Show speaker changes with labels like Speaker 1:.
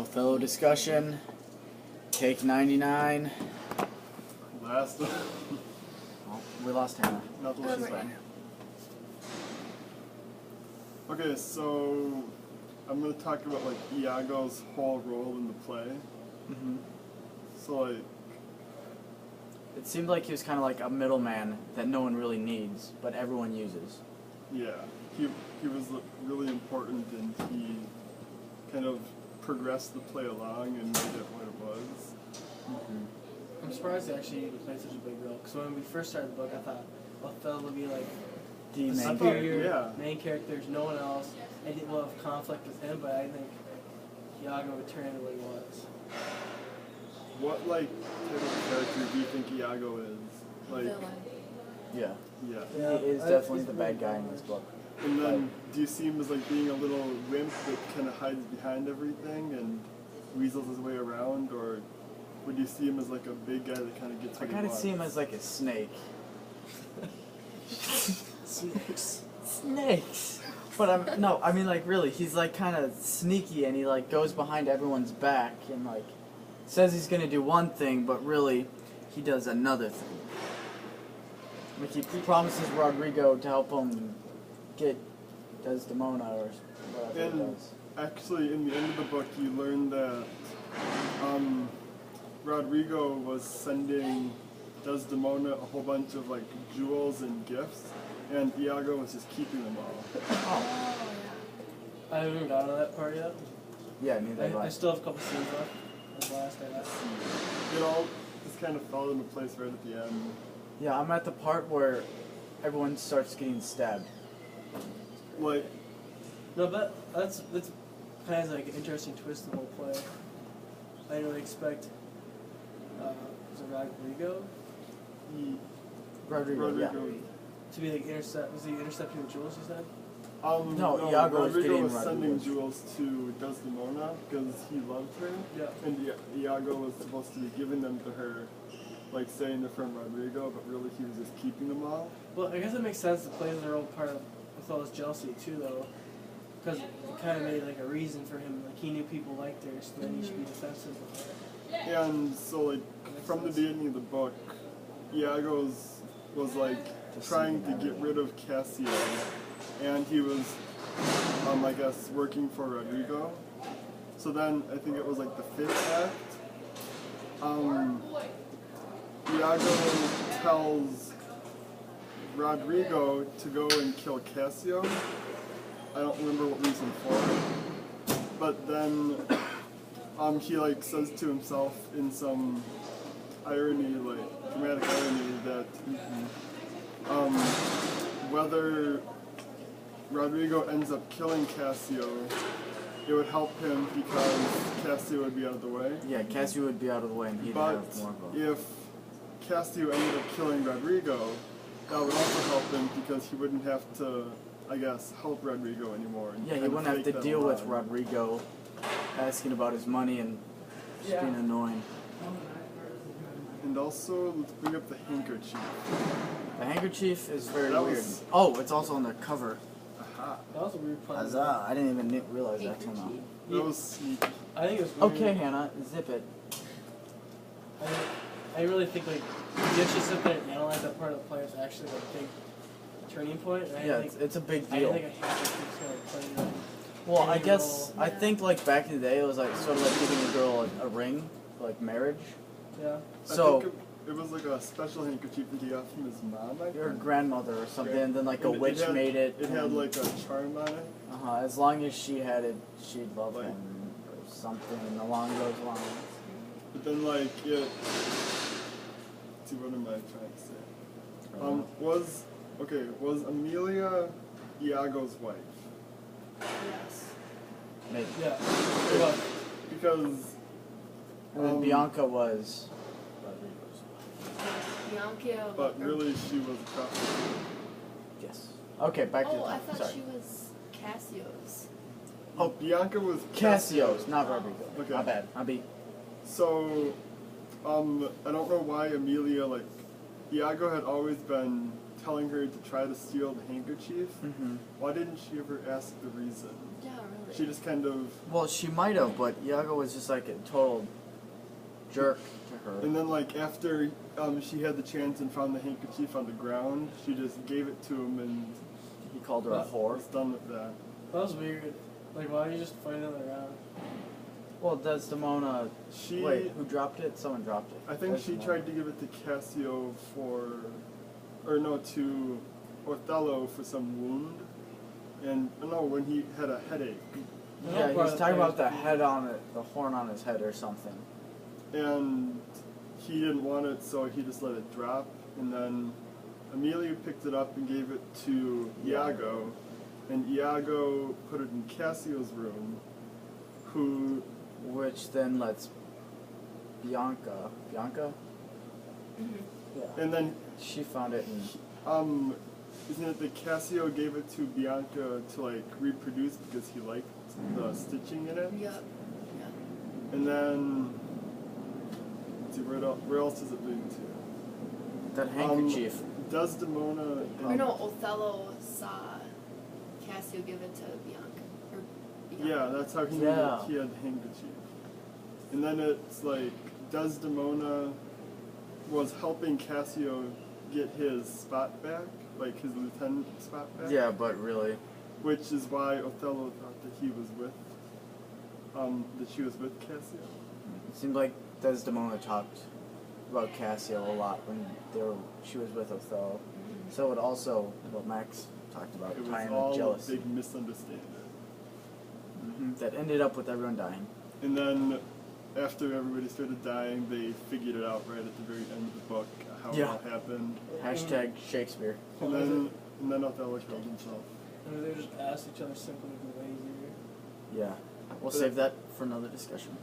Speaker 1: Othello discussion. Take 99.
Speaker 2: Last one.
Speaker 1: Oh, we lost Hannah.
Speaker 2: Not the last one. Okay, so I'm going to talk about like Iago's whole role in the play.
Speaker 1: Mm-hmm.
Speaker 2: So like,
Speaker 1: It seemed like he was kind of like a middleman that no one really needs, but everyone uses.
Speaker 2: yeah, he was really important, and he kind of progressed the play along and made it what it was.
Speaker 1: Mm-hmm.
Speaker 3: I'm surprised actually he played such a big role, because when we first started the book, I thought Othello would be like
Speaker 1: The
Speaker 3: the
Speaker 1: main
Speaker 3: superior
Speaker 2: character.
Speaker 3: main character. There's no one else. I didn't have conflict with him, but I think Iago would turn into what he was.
Speaker 2: What like type of character do you think Iago is? Like,
Speaker 1: Yeah.
Speaker 2: yeah.
Speaker 1: He is definitely the bad guy in this book.
Speaker 2: And then, do you see him as like being a little wimp that kind of hides behind everything and weasels his way around, or would you see him as like a big guy that kind of gets
Speaker 1: I
Speaker 2: what he
Speaker 1: kind of
Speaker 2: wants?
Speaker 1: see him as like a snake.
Speaker 3: Snakes.
Speaker 1: Snakes! But I mean like really, he's like kind of sneaky and he like goes behind everyone's back and like says he's gonna do one thing, but really he does another thing. Like he promises Rodrigo to help him get Desdemona or whatever he
Speaker 2: And
Speaker 1: does.
Speaker 2: actually, in the end of the book, you learn that Rodrigo was sending Desdemona a whole bunch of like jewels and gifts, and Iago was just keeping them all.
Speaker 1: Oh,
Speaker 3: I haven't even gotten to that part yet.
Speaker 1: yeah, neither have
Speaker 3: I
Speaker 1: I.
Speaker 3: still have a couple scenes left. That's the last I got.
Speaker 2: It all just kind of fell into place right at the end.
Speaker 1: Yeah, I'm at the part where everyone starts getting stabbed.
Speaker 2: Like,
Speaker 3: No, but that's kind of like an interesting twist in the whole play. I didn't really expect. Was it Rodrigo
Speaker 1: Rodrigo, yeah.
Speaker 3: to be like intercept? Was he intercepting the jewels? You said.
Speaker 1: No, Iago was
Speaker 2: Rodrigo
Speaker 1: getting
Speaker 2: was sending
Speaker 1: Rodrigo's.
Speaker 2: jewels to Desdemona because he loved her,
Speaker 3: Yeah.
Speaker 2: and Iago was supposed to be giving them to her, like saying they're from Rodrigo, but really he was just keeping them all.
Speaker 3: Well, I guess it makes sense. The plays are all part of Othello's jealousy too, though, because it kind of made like a reason for him. Like he knew people liked her, so then he should be defensive with her.
Speaker 2: And so, like, from the beginning of the book, Iago's was like trying to get rid of Cassio, and he was, I guess, working for Rodrigo. So then, I think it was like the 5th act, Iago tells Rodrigo to go and kill Cassio. I don't remember what reason for it. But then he like says to himself in some irony, like dramatic irony, that whether Rodrigo ends up killing Cassio, it would help him because Cassio would be out of the way.
Speaker 1: Yeah, Cassio would be out of the way and he'd
Speaker 2: But
Speaker 1: have more of a...
Speaker 2: if Cassio ended up killing Rodrigo, that would also help him because he wouldn't have to, I guess, help Rodrigo anymore. And
Speaker 1: Yeah, he
Speaker 2: kind of
Speaker 1: wouldn't have
Speaker 2: fake
Speaker 1: to
Speaker 2: that
Speaker 1: deal with
Speaker 2: lie.
Speaker 1: Rodrigo asking about his money and just being annoying.
Speaker 2: And also, let's bring up the handkerchief.
Speaker 1: The handkerchief is very
Speaker 2: That
Speaker 1: weird.
Speaker 2: was-
Speaker 1: Oh, it's also on the cover.
Speaker 2: Aha.
Speaker 3: That was a weird plan.
Speaker 1: Huzzah! I didn't even realize that till now.
Speaker 2: That was sneaky.
Speaker 3: I think it was weird.
Speaker 1: Okay, Hannah, zip it.
Speaker 3: I really think like if you actually sit there and analyze that part of the play, it's actually like a big turning point. And
Speaker 1: Yeah,
Speaker 3: I think,
Speaker 1: it's a big
Speaker 3: I
Speaker 1: deal.
Speaker 3: didn't think a handkerchief's gonna play that.
Speaker 1: Well, I
Speaker 3: Any
Speaker 1: guess,
Speaker 3: role.
Speaker 1: I think like back in the day it was like sort of like giving a girl a ring, like marriage.
Speaker 3: Yeah.
Speaker 1: So,
Speaker 2: I think it was like a special handkerchief that he got from his mom, I
Speaker 1: your
Speaker 2: think.
Speaker 1: grandmother or something, and then like a
Speaker 2: And it
Speaker 1: witch
Speaker 2: had-
Speaker 1: made it.
Speaker 2: It had like a charm on it.
Speaker 1: As long as she had it, she'd love
Speaker 2: Like-
Speaker 1: him or something along those lines.
Speaker 2: But then like it... Let's see, what am I trying to say? Was Amelia Iago's wife?
Speaker 4: Yes.
Speaker 1: Maybe.
Speaker 3: Yeah. It was.
Speaker 2: Because...
Speaker 1: And then Bianca was.
Speaker 4: Bianca.
Speaker 2: But really she was a prostitute.
Speaker 1: Yes. Okay, back to the
Speaker 4: Oh, I
Speaker 1: time.
Speaker 4: thought
Speaker 1: Sorry.
Speaker 4: she was Cassio's.
Speaker 1: Oh,
Speaker 2: Bianca was
Speaker 1: Cassio's, not Rodrigo.
Speaker 2: Okay.
Speaker 1: My bad. I beat.
Speaker 2: So, I don't know why Amelia, like, Iago had always been telling her to try to steal the handkerchief.
Speaker 1: Mm-hmm.
Speaker 2: Why didn't she ever ask the reason?
Speaker 4: Yeah, really.
Speaker 2: She just kind of.
Speaker 1: Well, she might have, but Iago was just like a total jerk to her.
Speaker 2: And then, like, after she had the chance and found the handkerchief on the ground, she just gave it to him and
Speaker 1: He called her a whore.
Speaker 2: was done with that.
Speaker 3: That was weird. Like, why are you just fighting on the ground?
Speaker 1: Well, Desdemona.
Speaker 2: She.
Speaker 1: Wait, who dropped it? Someone dropped it.
Speaker 2: I think she
Speaker 1: Desdemona.
Speaker 2: tried to give it to Cassio to Othello for some wound. And, no, when he had a headache.
Speaker 1: Yeah, he was talking about the head on it, the horn on his head or something.
Speaker 2: And he didn't want it, so he just let it drop. And then Amelia picked it up and gave it to Iago. And Iago put it in Cassio's room,
Speaker 1: Which then lets Bianca?
Speaker 4: Mm-hmm.
Speaker 1: Yeah.
Speaker 2: and then,
Speaker 1: She found it and
Speaker 2: isn't it that Cassio gave it to Bianca to, like, reproduce because he liked the stitching in it?
Speaker 4: Yep. Yeah.
Speaker 2: And then, let's see, where else does it lead to?
Speaker 1: that handkerchief.
Speaker 2: Desdemona
Speaker 4: Or no, Othello saw Cassio give it to Bianca. Or Bianca.
Speaker 2: Yeah, that's how he knew that he had the handkerchief. And then it's like Desdemona was helping Cassio get his spot back, like his lieutenant spot back.
Speaker 1: Yeah, but really.
Speaker 2: Which is why Othello thought that he was with, that she was with Cassio.
Speaker 1: It seemed like Desdemona talked about Cassio a lot when she was with Othello. So it also, what Max talked about,
Speaker 2: It was
Speaker 1: time
Speaker 2: all
Speaker 1: and
Speaker 2: a
Speaker 1: jealousy.
Speaker 2: big misunderstanding.
Speaker 1: That ended up with everyone dying.
Speaker 2: And then, after everybody started dying, they figured it out right at the very end of the book, how it all happened.
Speaker 1: Hashtag Shakespeare.
Speaker 2: And then Othello killed himself.
Speaker 3: And they just asked each other simply to be lazier.
Speaker 1: Yeah. We'll save that for another discussion.